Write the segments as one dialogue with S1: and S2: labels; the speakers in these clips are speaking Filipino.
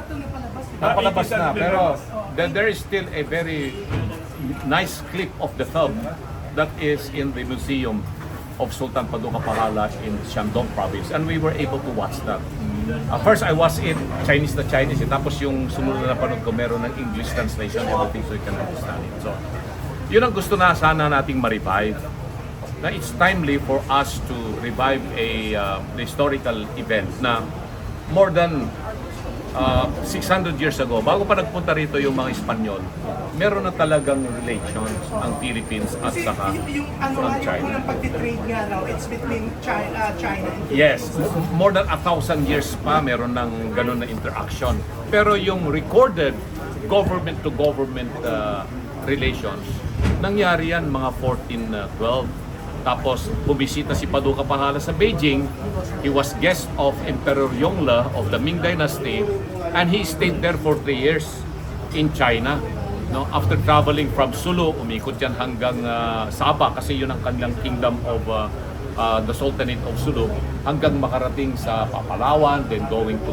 S1: ito napalabas.
S2: Napalabas na, pero there is still a very nice clip of the film that is in the museum of Sultan Paduka Pahala in Shandong province, and we were able to watch that. First, I watched it Chinese na Chinese, tapos yung sumunod na napanood ko meron ng English translation, everything, so you can understand it. So, yun ang gusto na sana nating ma-revive. Na it's timely for us to revive a historical event na more than 600 years ago, bago pa nagpunta rito yung mga Espanyol, meron na talagang relations ang Philippines at saka ang China.
S1: Yung pag-trade nga raw, it's between China and Philippines.
S2: Yes, more than 1,000 years pa meron ng ganun na interaction. Pero yung recorded government-to-government relations, nangyari yan mga 1412. Tapos bumisita si Paduka Pahala sa Beijing. He was guest of Emperor Yongle of the Ming Dynasty, and he stayed there for 3 years in China. No, after traveling from Sulu, umikot yan hanggang Sabah kasi yun ang kanilang kingdom of the Sultanate of Sulu, hanggang makarating sa Palawan, then going to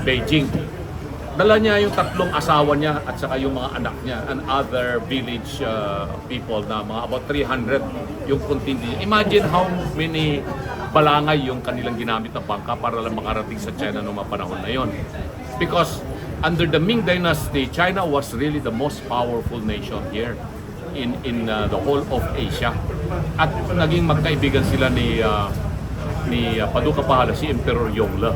S2: Beijing. Dala niya yung 3 asawa niya at saka yung mga anak niya and other village people na mga about 300 yung contingent. Imagine how many balangay yung kanilang ginamit na bangka para lang makarating sa China noong mga panahon na yon. Because under the Ming Dynasty, China was really the most powerful nation here in the whole of Asia. At naging magkaibigan sila ni Paduka Pahala, si Emperor Yongle.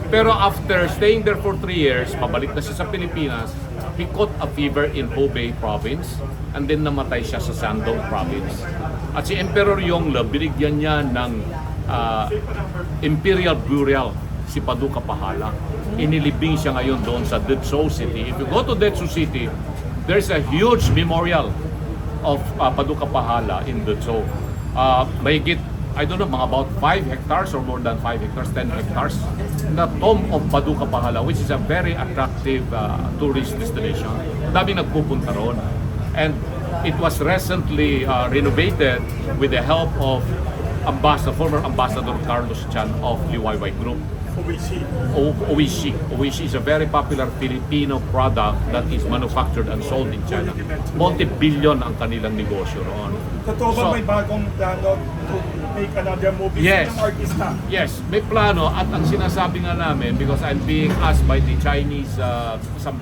S2: Pero after staying there for 3 years, pabalik na siya sa Pilipinas, he caught a fever in Hubei province and then namatay siya sa Shandong province. At si Emperor Yongle, binigyan niya ng imperial burial si Paduka Pahala. Inilibing siya ngayon doon sa Dezhou City. If you go to Dezhou City, there's a huge memorial of Paduka Pahala in Dezhou. Mahigit, I don't know, mga about 5 hectares or more than 5 hectares, 10 hectares, na tomb of Paduka Pahala, which is a very attractive tourist destination. Daming nagpupunta roon. And it was recently renovated with the help of former Ambassador Carlos Chan of Liwayway Group. Oishi. Oishi is a very popular Filipino product that is manufactured and sold in China. Multi-billion ang kanilang negosyo roon.
S3: Totoo ba may bagong plano to make another movie
S2: Yes.
S3: ng artista?
S2: Yes, may plano at ang sinasabi nga namin, because I'm being asked by the Chinese some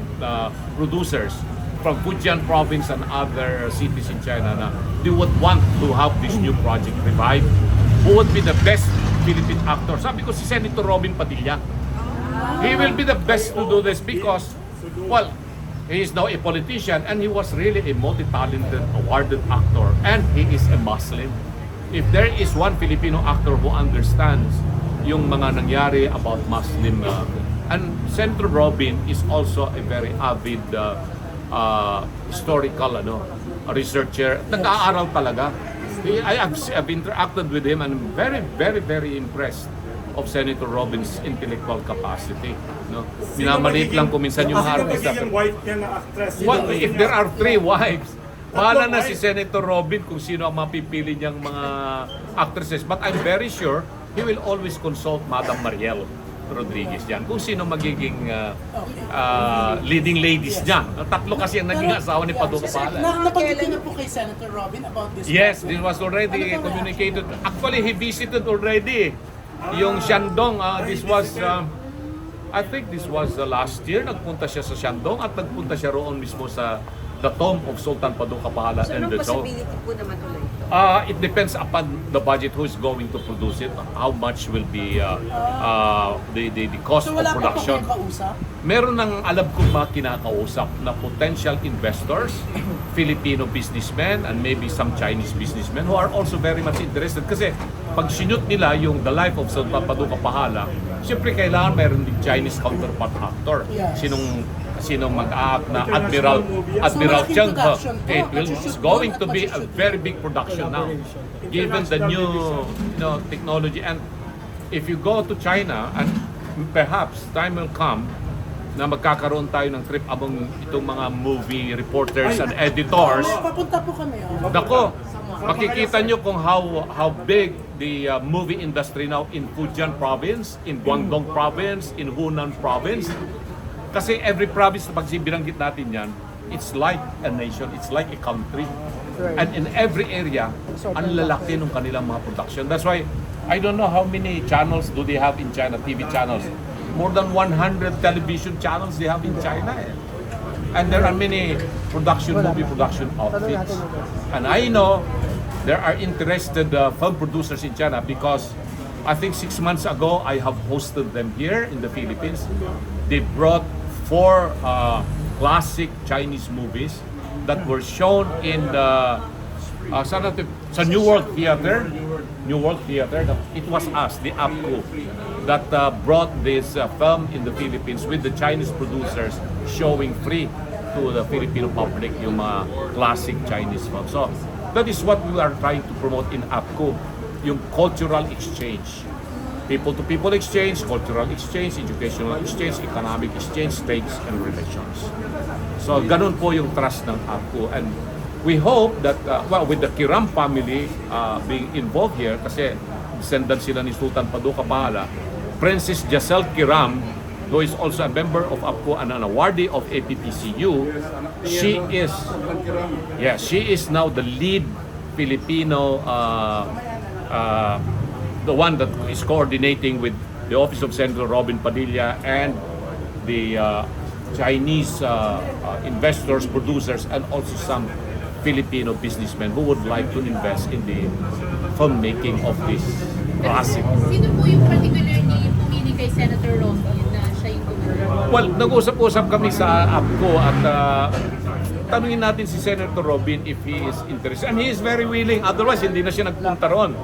S2: producers from Fujian province and other cities in China na they would want to have this new project revived. Who would be the best Philippine actor? Sabi ko si Senator Robin Padilla. He will be the best to do this because, well, he is now a politician and he was really a multi-talented, awarded actor, and he is a Muslim. If there is one Filipino actor who understands yung mga nangyari about Muslim, and Senator Robin is also a very avid historical researcher. Nag-aaral talaga. I've interacted with him and I'm very, very, very impressed of Senator Robin's intellectual capacity. No? Minamaliit lang kung minsan yung mga artista.
S3: Sino wife niya na actress?
S2: Well, if there are 3 wives, bahala na si Senator Robin kung sino ang mapipili niyang mga actresses. But I'm very sure he will always consult Madam Mariel Rodriguez yan. Kung sino magiging leading ladies niya. 3 kasi ang naging asawa ni Paduka Pahala.
S1: Napagkita niyo po kay Senator Robin about this?
S2: Yes, this was already communicated. Actually, he visited already yung Shandong. This was, I think this was last year. Nagpunta siya sa Shandong at nagpunta siya roon mismo sa the tomb of Sultan Paduka Pahala and the tomb.
S4: Possibility po naman ulit ito?
S2: It depends upon the budget, who is going to produce it, how much will be the cost
S1: So
S2: of
S1: wala pa po
S2: production.
S1: kayong kausap?
S2: Meron ng alam kong mga kinakausap na potential investors, Filipino businessmen, and maybe some Chinese businessmen who are also very much interested. Kasi pag sinute nila yung The Life of Sultan Paduka Pahala, siyempre kailangan mayroon din Chinese counterpart actor.
S1: Yes.
S2: Sinong mag-act na Admiral
S1: malaking
S2: Cheng He.
S1: production po.
S2: It's going to be a very big production now, given the new technology. And if you go to China, and perhaps time will come na magkakaroon tayo ng trip among itong mga movie reporters and editors.
S1: Papunta po kami.
S2: Dako, makikita nyo kung how big the movie industry now in Fujian province, in Guangdong province, in Hunan province. Kasi every province na pag binanggit natin yan, it's like a nation, it's like a country.
S4: Right.
S2: And in every area, ang lalaki ng kanilang mga production. That's why, I don't know how many channels do they have in China, TV channels. More than 100 television channels they have in China. And there are many movie production outfits. And I know there are interested film producers in China because I think 6 months ago I have hosted them here in the Philippines. They brought 4 classic Chinese movies that were shown in the sa New World Theater. It was us, the APCO, that brought this film in the Philippines with the Chinese producers showing free to the Filipino public yung mga classic Chinese films. So that is what we are trying to promote in APCO, yung cultural exchange. People-to-people exchange, cultural exchange, educational exchange, economic exchange, trades and relations. So ganun po yung trust ng APCO. And we hope that, with the Kiram family being involved here, kasi descendant sila ni Sultan Paduka Pahala, Princess Giselle Kiram, who is also a member of APCO and an awardee of APPCU, she is now the lead Filipino, the one that is coordinating with the Office of Senator Robin Padilla and the Chinese investors, producers, and also some Filipino businessmen who would like to invest in the filmmaking of this classic.
S5: Sino po yung particularly pumili kay Senator Robin na siya yung gumagawa?
S2: Well, nag-usap-usap kami sa APCO at tanungin natin si Senator Robin if he is interested. And he is very willing, otherwise hindi na siya nagpunta ron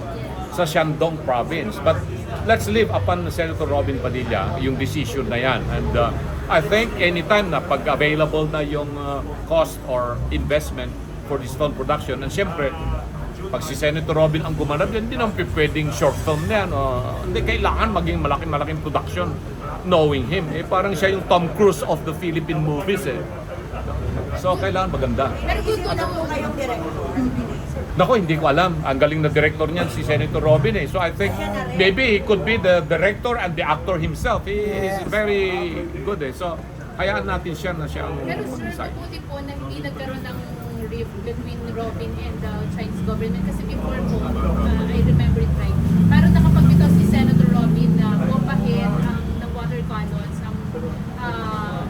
S2: sa Shandong province. But let's leave upon Senator Robin Padilla yung decision na yan. And I think anytime na pag available na yung cost or investment for this film production, and siyempre, pag si Senator Robin ang gumanap, hindi naman pwedeng short film na yan. Hindi kailangan maging malaking production knowing him. Parang siya yung Tom Cruise of the Philippine movies. So, kailangan maganda.
S5: Pero gusto na po kayong director.
S2: Nako, hindi ko alam. Ang galing na director niyan si Senator Robin. So I think maybe he could be the director and the actor himself. He is very good. So hayaan natin siya na siya ang
S5: Pero sir,
S2: mag-decide.
S5: mabuti po na hindi nagkaroon ng rift between Robin and the Chinese government. Kasi before po, I remember it right, parang nakapagbitaw si Senator Robin na bumpahin ng water cannons ang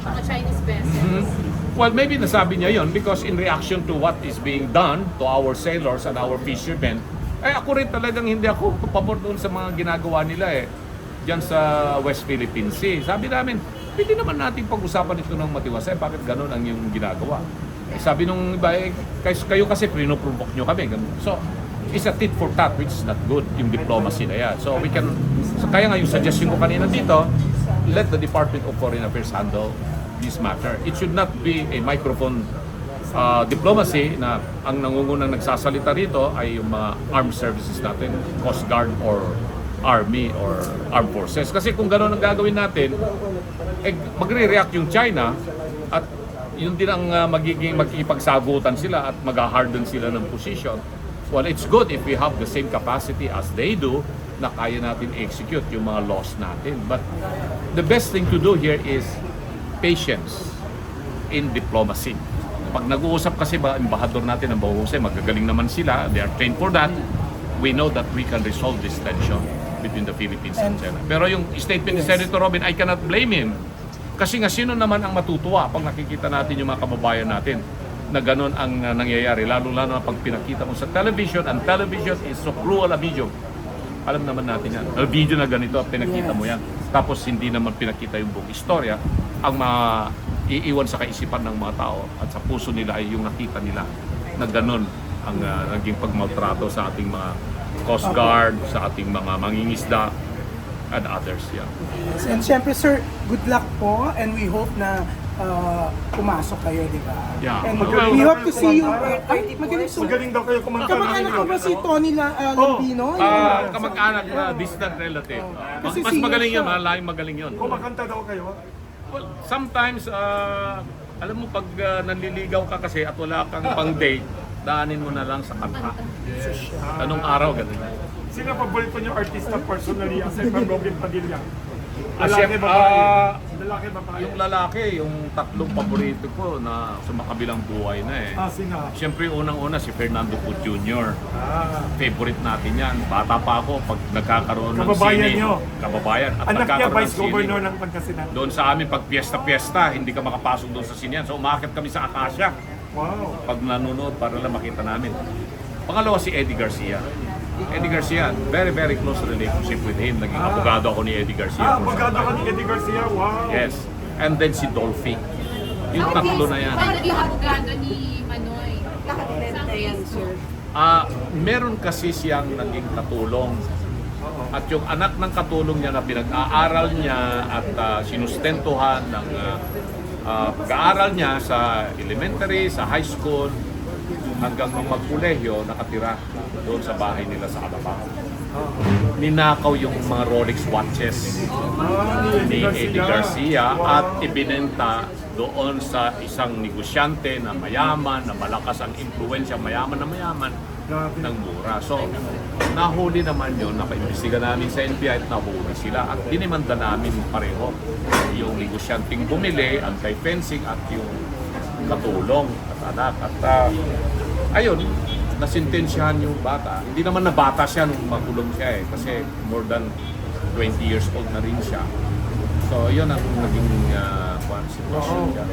S5: mga Chinese vessels.
S2: Well, maybe nasabi niya yon because in reaction to what is being done to our sailors and our fishermen, ako rin talagang hindi ako pabor doon sa mga ginagawa nila diyan sa West Philippine Sea. Sabi namin, pwede naman natin pag-usapan ito ng matiwasay, bakit ganun ang yung ginagawa? Sabi nung iba, kayo kasi pinoprovoke nyo kami. Ganun. So, it's a tit for tat, which is not good, yung diplomacy na yan. So, kaya nga yung suggestion ko kanina dito, let the Department of Foreign Affairs handle this matter. It should not be a microphone diplomacy na ang nangungunang nagsasalita rito ay yung mga armed services natin, Coast Guard or Army or Armed Forces. Kasi kung gano'n ang gagawin natin, magre-react yung China at yun din ang magkikipagsagutan sila at mag-harden sila ng position. Well, it's good if we have the same capacity as they do na kaya natin execute yung mga laws natin. But the best thing to do here is patience in diplomacy. Pag nag-uusap kasi embahador natin ng Bahusay, magagaling naman sila, they are trained for that. We know that we can resolve this tension between the Philippines and China. Pero yung statement ni Senator Robin, I cannot blame him. Kasi nga sino naman ang matutuwa pag nakikita natin yung mga kababayan natin na ganun ang nangyayari, lalo-lalo na pag pinakita mo sa television, and television is so cruel a medium. Alam naman natin yan. A video na ganito, pinakita mo yan. Tapos hindi naman pinakita yung buong istorya. Ang iiwan sa kaisipan ng mga tao at sa puso nila ay yung nakita nila na ganun ang naging pagmaltrato sa ating mga Coast Guard, sa ating mga mangingisda and others. Yeah.
S1: And syempre sir, good luck po and we hope na pumasok kayo, di ba?
S2: Yeah.
S1: And
S2: Well,
S1: we hope to see you. Ay,
S3: Magaling daw kayo kumanta.
S1: Kamag-anak ko ba si Tony Lambino?
S2: Kamag-anak na distant relative.
S1: Kasi
S2: Mas
S1: singer
S2: magaling yun,
S1: siya.
S2: malaking magaling yun.
S3: Kumakanta daw kayo.
S2: Well, sometimes, alam mo, pag nanliligaw ka kasi at wala kang pang-date, daanin mo na lang sa kanta. Anong araw, ganun.
S3: Sino ang paborito niyo artista personally aside from Robin Padilla?
S2: Aside,
S3: Lalaki, babae. Lalaki, babae.
S2: Yung lalaki, yung tatlong paborito ko na sa makabilang buhay na eh.
S3: Sino?
S2: Siyempre, unang-una si Fernando Po Jr.
S3: Ah.
S2: Favorite natin yan. Bata pa ako pag nagkakaroon ng
S3: Kababayan
S2: sine.
S3: niyo.
S2: Kababayan. At
S3: Anak niya,
S2: nagkakaroon
S3: Vice
S2: ng sine.
S3: Governor ng Pangasinan.
S2: Doon sa amin, pag piyesta-piyesta, hindi ka makapasok doon sa sine yan. So umakit kami sa Acacia
S3: Wow.
S2: pag nanonood para lang makita namin. Pangalawa si Eddie Garcia. Eddie Garcia, very very close relationship with him. Naging abogado ako ni Eddie Garcia.
S3: Abogado ka ni Eddie Garcia. Wow.
S2: Yes. And then si Dolphy. Yung tatlo na yan.
S5: Paano naging abogado ni Manoy?
S4: Nakadepende yan, sir.
S2: Meron kasi siyang naging katulong. At yung anak ng katulong niya na pinag-aaral niya at sinustentuhan ng pag-aaral niya sa elementary, sa high school, hanggang nung magkolehiyo, nakatira doon sa bahay nila sa Alabang. Ninakaw yung mga Rolex watches ni Eddie Garcia at ibinenta doon sa isang negosyante na mayaman, na malakas ang impluensya, mayaman na mayaman ng mura. So, nahuli naman yun, napaimbestiga namin sa NBI at nahuli sila at dinimanda namin pareho yung negosyanteng bumili, anti-fencing at yung katulong at anak. At ayun, nasintensyahan yung bata. Hindi naman nabata siya nung makulong siya eh, kasi more than 20 years old na rin siya. So, yun ang naging sitwasyon niya.